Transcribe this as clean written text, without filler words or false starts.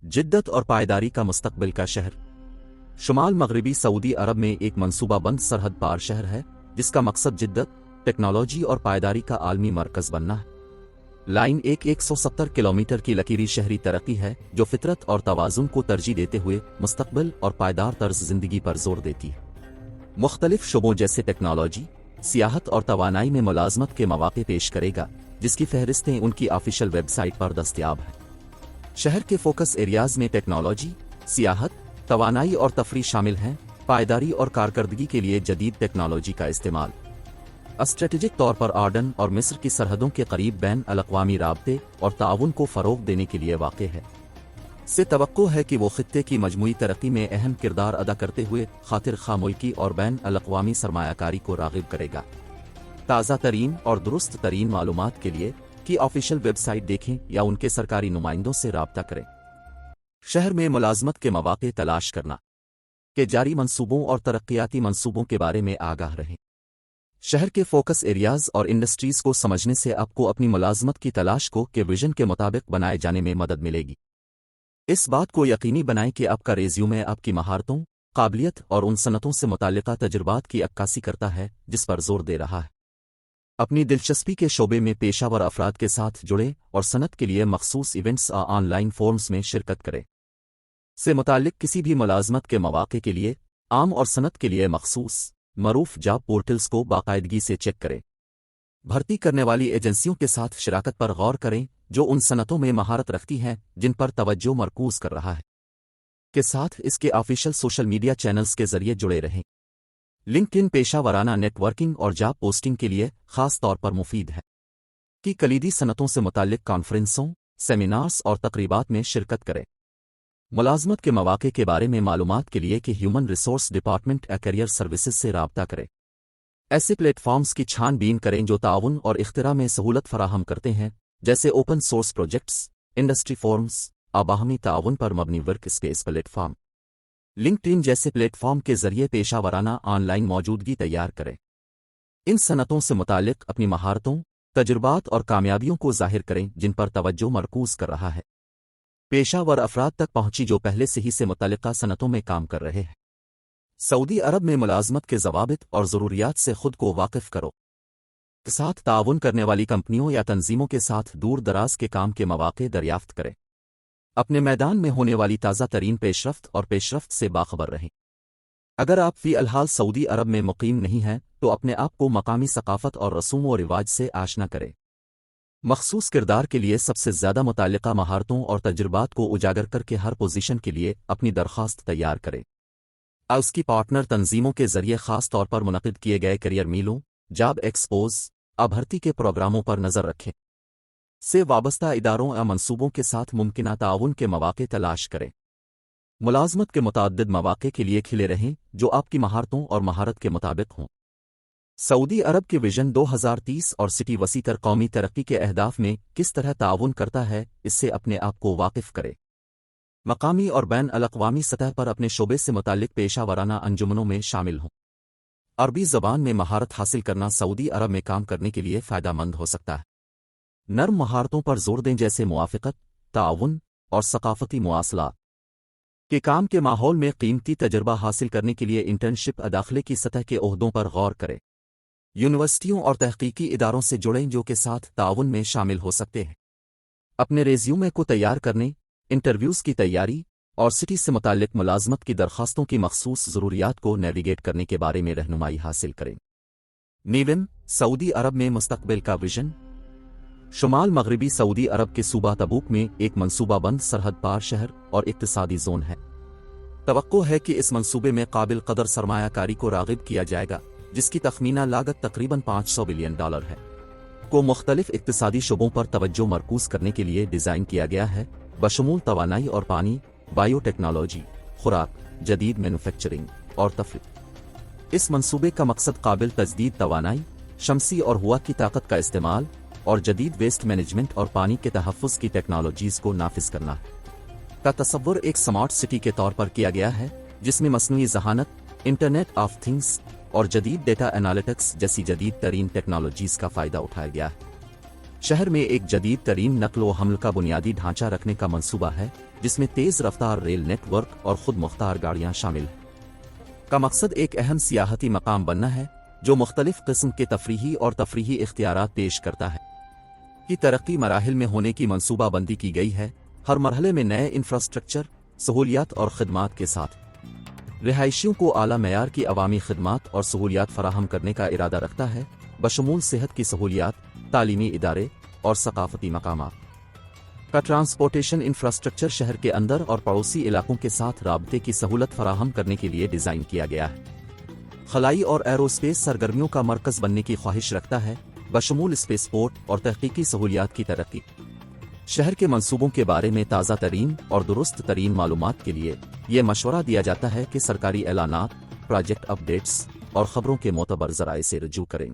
जिद्दत और पायदारी का मुस्तकबिल का शहर। शुमाल मगरबी सऊदी अरब में एक मंसूबाबंद सरहद पार शहर है जिसका मकसद जिद्दत, टेक्नोलॉजी और पायदारी का आलमी मरकज बनना है। लाइन एक 170 किलोमीटर की लकीरी शहरी तरक्की है जो फितरत और तवाज़ुन को तरजीह देते हुए मुस्तकबिल और पायदार तर्ज जिंदगी पर जोर देती है। मुख्तलिफ शोबों जैसे टेक्नोलॉजी, सियाहत और तवानाई में मुलाजमत के मौके पेश करेगा, जिसकी फहरिस्तें उनकी ऑफिशियल वेबसाइट पर दस्तयाब हैं। शहर के फोकस एरियाज में टेक्नोलॉजी, सियाहत, तवानाई और तफरी शामिल हैं। पायदारी और कारकर्दगी के लिए जदीद टेक्नोलॉजी का इस्तेमाल स्ट्रेटेजिक तौर पर आर्डन और मिस्र की सरहदों के करीब बैन अल-अक़वामी राबते और ताउन को फ़रोग़ देने के लिए वाक़ है। से तवक्को है कि वो खित्ते की मजमूई तरक्की में अहम किरदार अदा करते हुए खातिर खा मुल्की और बैन अल-अक़वामी सरमायाकारी को राग़िब करेगा। ताज़ा तरीन और दुरुस्त तरीन मालूमात के लिए की ऑफिशियल वेबसाइट देखें या उनके सरकारी नुमाइंदों से राब्ता करें। शहर में मुलाजमत के मौके तलाश करना के जारी मंसूबों और तरक्याती मंसूबों के बारे में आगाह रहें। शहर के फोकस एरियाज और इंडस्ट्रीज को समझने से आपको अपनी मुलाजमत की तलाश को के विजन के मुताबिक बनाए जाने में मदद मिलेगी। इस बात को यकीनी बनाएं कि आपका रेज्यूमे आपकी महारतों, काबिलियत और उन सनतों से मुताल्लिका तजुर्बात की अक्कासी करता है जिस पर जोर दे रहा है। अपनी दिलचस्पी के शोबे में पेशावर अफराद के साथ जुड़े और सनत के लिए मखसूस इवेंट्स या ऑनलाइन फोरम्स में शिरकत करें। से मुताल्लिक किसी भी मुलाजमत के मौके के लिए आम और सनत के लिए मखसूस मरूफ जॉब पोर्टल्स को बाकायदगी से चेक करें। भर्ती करने वाली एजेंसियों के साथ शराकत पर गौर करें जो उन सनतों में महारत रखती हैं जिन पर तवज्जो मरकूज कर रहा है। के साथ इसके ऑफिशियल सोशल मीडिया चैनल्स के जरिए जुड़े रहें। लिंक्डइन पेशा वराना नेटवर्किंग और जॉब पोस्टिंग के लिए खास तौर पर मुफीद है कि कलीदी सनतों से मुताल्लिक कॉन्फ्रेंसों, सेमिनार्स और तकरीबात में शिरकत करें। मुलाजमत के मौके के बारे में मालूमात के लिए कि ह्यूमन रिसोर्स डिपार्टमेंट या करियर सर्विसेज से राब्ता करें। ऐसे प्लेटफॉर्म्स की छानबीन करें जो ताउन और इख्तिरा में सहूलत फराहम करते हैं, जैसे open source projects, industry forums, बाहमी ताउन पर मबनी वर्क स्पेस प्लेटफॉर्म। लिंक्डइन जैसे प्लेटफॉर्म के जरिए पेशा वराना ऑनलाइन मौजूदगी तैयार करें। इन सनतों से मुताल्लिक अपनी महारतों, तजुर्बात और कामयाबियों को जाहिर करें जिन पर तवज्जो मरकूज कर रहा है। पेशावर अफराद तक पहुंची जो पहले से ही से मुतल्लिका सनतों में काम कर रहे हैं। सऊदी अरब में मुलाजमत के ज़वाबित और ज़रूरियात से खुद को वाकिफ करो। साथ ताउन करने वाली कंपनियों या तंजीमों के साथ दूर दराज के काम के मौके दरियाफ्त करें। अपने मैदान में होने वाली ताज़ा तरीन पेशरफ्त और पेशरफ्त से बाखबर रहें। अगर आप फी अलहाल सऊदी अरब में मुकीम नहीं हैं तो अपने आप को मकामी सकाफत और रसूम व रिवाज से आशना करें। मखसूस किरदार के लिए सबसे ज़्यादा मुताल्लिका महारतों और तजुर्बात को उजागर करके हर पोजीशन के लिए अपनी दरख्वास्त तैयार करें। उसकी पार्टनर तंजीमों के जरिए खास तौर पर मुनक़िद किए गए करियर मीलों, जॉब एक्सपोज, भर्ती के प्रोग्रामों पर नज़र रखें। से वाबस्ता इदारों या मंसूबों के साथ मुमकिना ताउन के मौके तलाश करें। मुलाजमत के मुतअद्दिद मौके के लिए खिले रहें जो आपकी महारतों और महारत के मुताबिक हों। सऊदी अरब के विजन 2030 और सिटी वसीतर कौमी तरक्की के अहदाफ में किस तरह ताउन करता है, इससे अपने आप को वाकिफ करें। मकामी और बैन अल-अक़वामी सतह पर अपने शोबे से मुताल्लिक पेशा वराना अंजुमनों में शामिल हों। अरबी ज़बान में महारत हासिल करना सऊदी अरब में काम करने के लिए फ़ायदेमंद हो सकता है। नर्म महारतों पर जोर दें जैसे मुआफ़क़त, ताउन और सकाफ़ती मुआसलात के काम के माहौल में कीमती तजर्बा हासिल करने के लिए इंटर्नशिप दाखिले की सतह के ओहदों पर गौर करें। यूनिवर्सिटियों और तहकीकी इदारों से जुड़ें जो के साथ ताउन में शामिल हो सकते हैं। अपने रेज्यूमे को तैयार करने, इंटरव्यूज़ की तैयारी और सिटी से मुताल्लिक मुलाजमत की दरख्वास्तों की मखसूस ज़रूरियात को नेविगेट करने के बारे में रहनुमाई हासिल करें। नीविम, सऊदी अरब में मुस्तकबिल का विजन। शुमाल मगरबी सऊदी अरब के सूबा तबूक में एक मंसूबाबंद सरहद पार शहर और इक्तिसादी जोन है। तवक्को है कि इस मंसूबे में काबिल कदर सरमायाकारी को राग़िब किया जाएगा, जिसकी तखमीना लागत तकरीबन $500 बिलियन है। को मुख्तलिफ इक्तिसादी शुबों पर तवज्जो मरकूज करने के लिए डिज़ाइन किया गया है, बशमूल तवानाई और पानी, बायोटेक्नोलॉजी, खुराक, जदीद मैन्युफैक्चरिंग और तफरीक। इस मंसूबे का मकसद काबिल तजदीद तवानाई, शमसी और हुआ की ताकत का इस्तेमाल और जदीद वेस्ट मैनेजमेंट और पानी के तहफ़्फ़ुज़ की टेक्नोलॉजीज़ को नाफिज करना है। का तसव्वुर एक स्मार्ट सिटी के तौर पर किया गया है जिसमें मसनूई ज़हानत, इंटरनेट ऑफ थिंग्स और जदीद डेटा एनालिटिक्स जैसी जदीद तरीन टेक्नोलॉजीज़ का फ़ायदा उठाया गया है। शहर में एक जदीद तरीन नक्ल व हमल का बुनियादी ढांचा रखने का मंसूबा है جس میں تیز رفتار ریل نیٹ ورک اور خود مختار گاڑیاں شامل ہیں کا مقصد ایک اہم سیاحتی مقام بننا ہے جو مختلف قسم کے تفریحی اختیارات پیش کرتا ہے کی ترقی مراحل میں ہونے کی منصوبہ بندی کی گئی ہے، ہر مرحلے میں نئے انفراسٹرکچر، سہولیات اور خدمات کے ساتھ رہائشیوں کو اعلیٰ معیار کی عوامی خدمات اور سہولیات فراہم کرنے کا ارادہ رکھتا ہے، بشمول صحت کی سہولیات، تعلیمی ادارے اور ثقافتی مقامات کا ٹرانسپورٹیشن انفراسٹرکچر شہر کے اندر اور پڑوسی علاقوں کے ساتھ رابطے کی سہولت فراہم کرنے کے لیے ڈیزائن کیا گیا ہے۔ خلائی اور ایروسپیس سرگرمیوں کا مرکز بننے کی خواہش رکھتا ہے، بشمول اسپیس پورٹ اور تحقیقی سہولیات کی ترقی۔ شہر کے منصوبوں کے بارے میں تازہ ترین اور درست ترین معلومات کے لیے یہ مشورہ دیا جاتا ہے کہ سرکاری اعلانات، پروجیکٹ اپ ڈیٹس اور خبروں کے معتبر ذرائع سے رجوع کریں۔